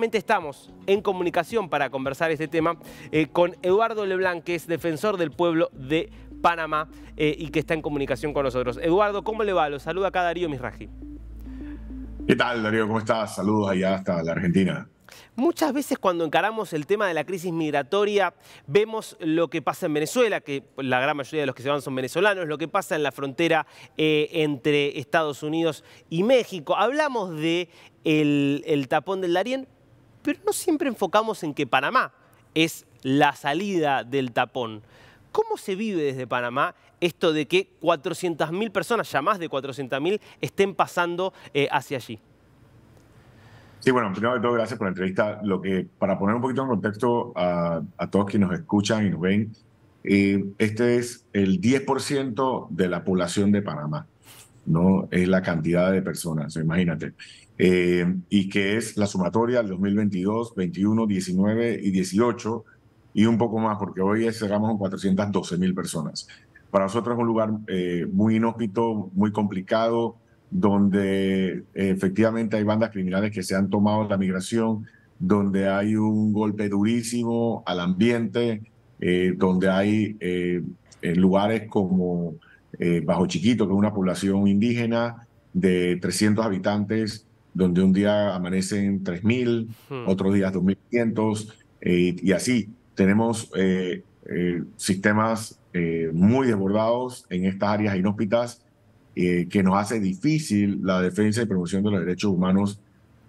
justamente estamos en comunicación para conversar este tema con Eduardo Leblanc, que es defensor del pueblo de Panamá y que está en comunicación con nosotros. Eduardo, ¿cómo le va? Lo saluda acá Darío Misraji. ¿Qué tal, Darío? ¿Cómo estás? Saludos allá hasta la Argentina. Muchas veces cuando encaramos el tema de la crisis migratoria vemos lo que pasa en Venezuela, que la gran mayoría de los que se van son venezolanos, lo que pasa en la frontera entre Estados Unidos y México. Hablamos de el tapón del Darién, pero no siempre enfocamos en que Panamá es la salida del tapón. ¿Cómo se vive desde Panamá esto de que 400.000 personas, ya más de 400.000, estén pasando hacia allí? Sí, bueno, primero de todo, gracias por la entrevista. Para poner un poquito en contexto a todos quienes nos escuchan y nos ven, este es el 10% de la población de Panamá, ¿no? Es la cantidad de personas, imagínate. Y que es la sumatoria del 2022, 21, 19 y 18, y un poco más, porque hoy cerramos con 412.000 personas. Para nosotros es un lugar muy inhóspito, muy complicado, donde efectivamente hay bandas criminales que se han tomado la migración, donde hay un golpe durísimo al ambiente, donde hay lugares como Bajo Chiquito, que es una población indígena de 300 habitantes, donde un día amanecen 3.000, otros días 2.500, y así. Tenemos sistemas muy desbordados en estas áreas inhóspitas, que nos hace difícil la defensa y promoción de los derechos humanos,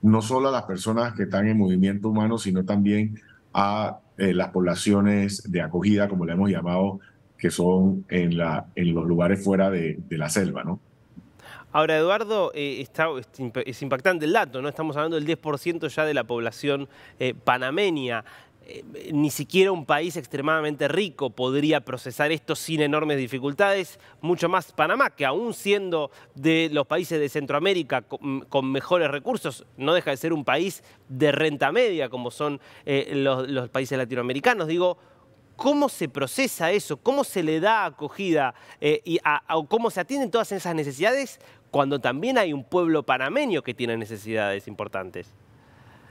no solo a las personas que están en movimiento humano, sino también a las poblaciones de acogida, como le hemos llamado, que son en los lugares fuera de la selva, ¿no? Ahora, Eduardo, es impactante el dato, ¿no? Estamos hablando del 10% ya de la población panameña. Ni siquiera un país extremadamente rico podría procesar esto sin enormes dificultades, mucho más Panamá, que aún siendo de los países de Centroamérica con mejores recursos, no deja de ser un país de renta media, como son los países latinoamericanos. Digo, ¿cómo se procesa eso? ¿Cómo se le da acogida? O ¿cómo se atienden todas esas necesidades cuando también hay un pueblo panameño que tiene necesidades importantes?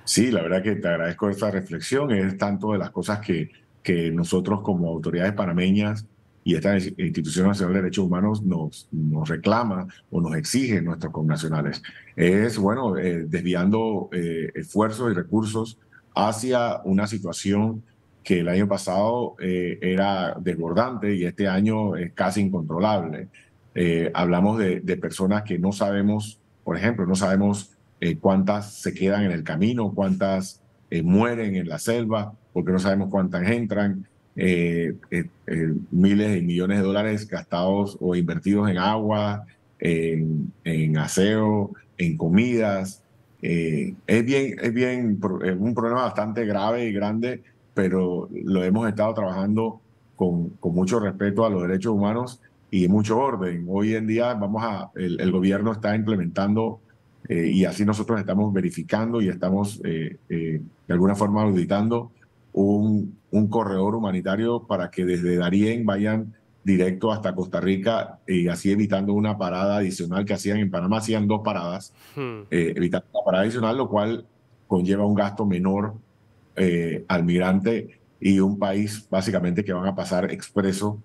Sí, la verdad que te agradezco esta reflexión. Es tanto de las cosas que nosotros como autoridades panameñas y esta Institución Nacional de Derechos Humanos nos reclama o nos exige nuestros connacionales. Es, bueno, desviando esfuerzos y recursos hacia una situación que el año pasado era desbordante y este año es casi incontrolable. Hablamos de personas que no sabemos, por ejemplo, no sabemos cuántas se quedan en el camino, cuántas mueren en la selva, porque no sabemos cuántas entran, miles y millones de dólares gastados o invertidos en agua, en aseo, en comidas. Es un problema bastante grave y grande, pero lo hemos estado trabajando con mucho respeto a los derechos humanos y mucho orden. Hoy en día el gobierno está implementando y así nosotros estamos verificando y estamos de alguna forma auditando un corredor humanitario para que desde Darién vayan directo hasta Costa Rica y así evitando una parada adicional que hacían en Panamá. Hacían dos paradas, evitando una parada adicional, lo cual conlleva un gasto menor al migrante y un país básicamente que van a pasar expreso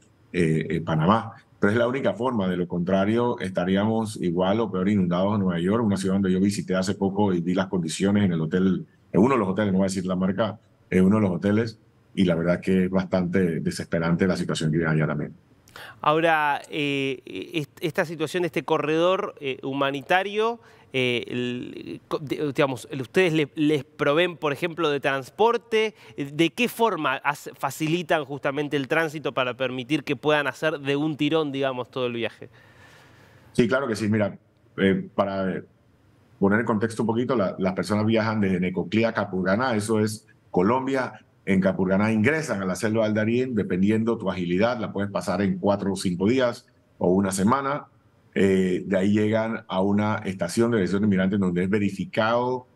Panamá. Pero es la única forma, de lo contrario estaríamos igual o peor inundados en Nueva York, una ciudad donde yo visité hace poco y vi las condiciones en el hotel, en uno de los hoteles, no voy a decir la marca, en uno de los hoteles, y la verdad que es bastante desesperante la situación que viven allá también. Ahora, esta situación de este corredor humanitario, digamos, ¿ustedes les proveen, por ejemplo, de transporte? ¿De qué forma facilitan justamente el tránsito para permitir que puedan hacer de un tirón, digamos, todo el viaje? Sí, claro que sí. Mira, para poner en contexto un poquito, las personas viajan desde Necoclí a Capurganá, eso es Colombia. En Capurganá ingresan a la selva del Darién, dependiendo tu agilidad, la puedes pasar en 4 o 5 días o una semana. De ahí llegan a una estación de recepción de migrantes donde es verificado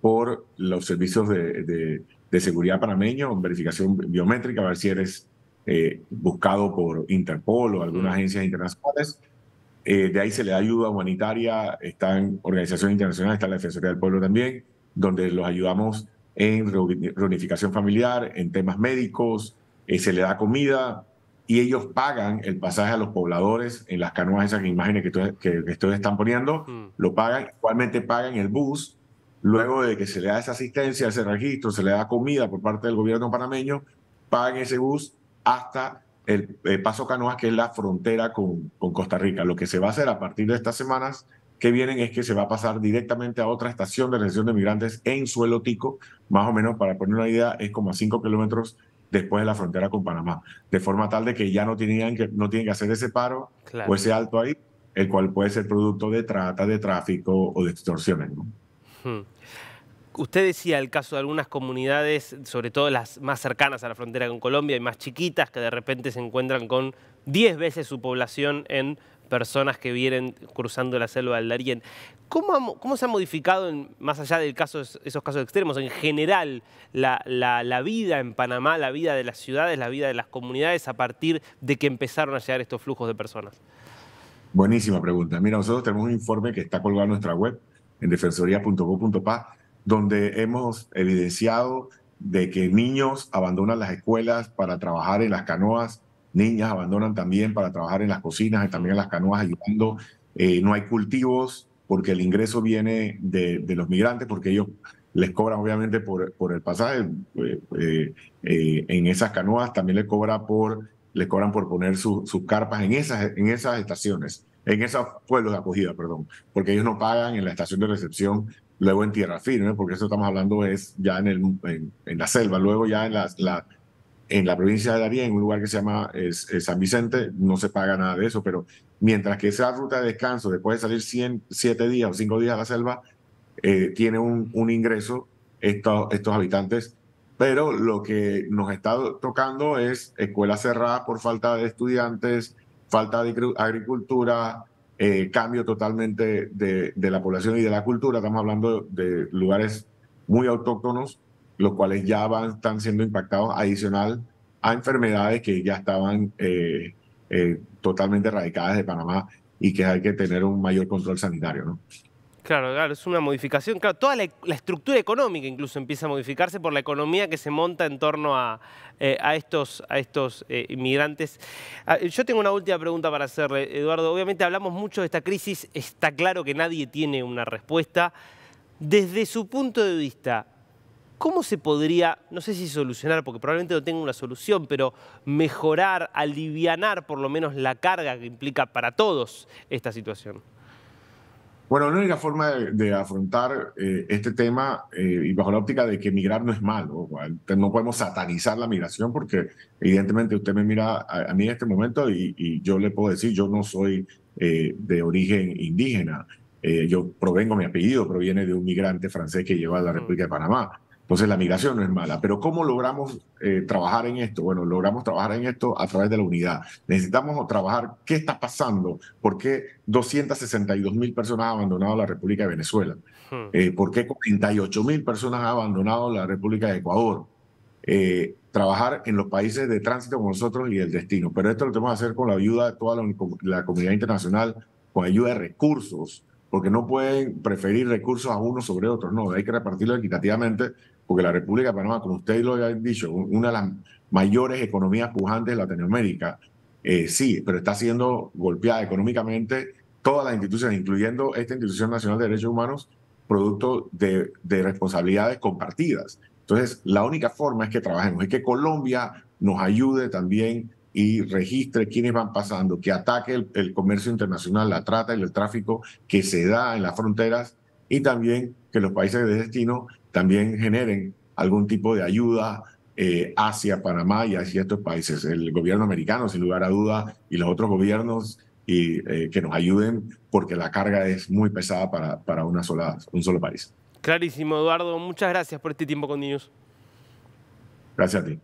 por los servicios de seguridad panameños, verificación biométrica, a ver si eres buscado por Interpol o algunas agencias internacionales. De ahí se le da ayuda humanitaria, están organizaciones internacionales, está la Defensoría del Pueblo también, donde los ayudamos en reunificación familiar, en temas médicos, se le da comida y ellos pagan el pasaje a los pobladores en las canoas, esas imágenes que ustedes están poniendo, lo pagan, igualmente pagan el bus. Luego de que se le da esa asistencia, ese registro, se le da comida por parte del gobierno panameño, pagan ese bus hasta el Paso Canoas, que es la frontera con Costa Rica. Lo que se va a hacer a partir de estas semanas que vienen es que se va a pasar directamente a otra estación de recepción de migrantes en Suelo Tico, más o menos, para poner una idea, es como a 5 kilómetros después de la frontera con Panamá, de forma tal de que ya no tienen que hacer ese paro o ese alto ahí, el cual puede ser producto de trata, de tráfico o de extorsiones, ¿no? Usted decía el caso de algunas comunidades, sobre todo las más cercanas a la frontera con Colombia y más chiquitas, que de repente se encuentran con 10 veces su población en personas que vienen cruzando la selva del Darién. ¿Cómo se ha modificado, más allá de esos casos extremos, en general la vida en Panamá, la vida de las ciudades, la vida de las comunidades a partir de que empezaron a llegar estos flujos de personas? Buenísima pregunta. Mira, nosotros tenemos un informe que está colgado en nuestra web, en defensoría.gov.pa, donde hemos evidenciado de que niños abandonan las escuelas para trabajar en las canoas, niñas abandonan también para trabajar en las cocinas y también en las canoas ayudando. No hay cultivos porque el ingreso viene de los migrantes, porque ellos les cobran obviamente por el pasaje. En esas canoas también les cobran por poner sus carpas en esas estaciones, en esos pueblos de acogida, perdón, porque ellos no pagan en la estación de recepción, luego en tierra firme, porque eso estamos hablando es ya en la selva, luego ya en la provincia de Darién, en un lugar que se llama San Vicente, no se paga nada de eso, pero mientras que esa ruta de descanso, después de salir 7 días o 5 días a la selva, tiene un ingreso estos habitantes, pero lo que nos está tocando es escuelas cerradas por falta de estudiantes, falta de agricultura, cambio totalmente de la población y de la cultura. Estamos hablando de lugares muy autóctonos, los cuales ya están siendo impactados adicional a enfermedades que ya estaban totalmente erradicadas de Panamá y que hay que tener un mayor control sanitario, ¿no? Claro, es una modificación. Claro, toda la estructura económica incluso empieza a modificarse por la economía que se monta en torno a estos inmigrantes. Yo tengo una última pregunta para hacerle, Eduardo. Obviamente hablamos mucho de esta crisis, está claro que nadie tiene una respuesta. Desde su punto de vista, ¿cómo se podría, no sé si solucionar, porque probablemente no tenga una solución, pero mejorar, alivianar por lo menos la carga que implica para todos esta situación? Bueno, la única forma de afrontar este tema y bajo la óptica de que migrar no es malo, no podemos satanizar la migración porque evidentemente usted me mira a mí en este momento y yo le puedo decir, yo no soy de origen indígena, yo provengo, mi apellido proviene de un migrante francés que llegó a la República de Panamá. Entonces la migración no es mala, pero ¿cómo logramos trabajar en esto? Bueno, logramos trabajar en esto a través de la unidad. Necesitamos trabajar qué está pasando, por qué 262.000 personas han abandonado la República de Venezuela, por qué 48.000 personas han abandonado la República de Ecuador. Trabajar en los países de tránsito con nosotros y el destino, pero esto lo tenemos que hacer con la ayuda de toda la comunidad internacional, con ayuda de recursos, porque no pueden preferir recursos a unos sobre otros, no, hay que repartirlo equitativamente, porque la República de Panamá, como ustedes lo han dicho, una de las mayores economías pujantes de Latinoamérica, sí, pero está siendo golpeada económicamente todas las instituciones, incluyendo esta Institución Nacional de Derechos Humanos, producto de responsabilidades compartidas. Entonces, la única forma es que trabajemos, es que Colombia nos ayude también y registre quiénes van pasando, que ataque el comercio internacional, la trata y el tráfico que se da en las fronteras y también que los países de destino también generen algún tipo de ayuda hacia Panamá y hacia estos países. El gobierno americano, sin lugar a duda, y los otros gobiernos que nos ayuden porque la carga es muy pesada para un solo país. Clarísimo, Eduardo. Muchas gracias por este tiempo con News. Gracias a ti.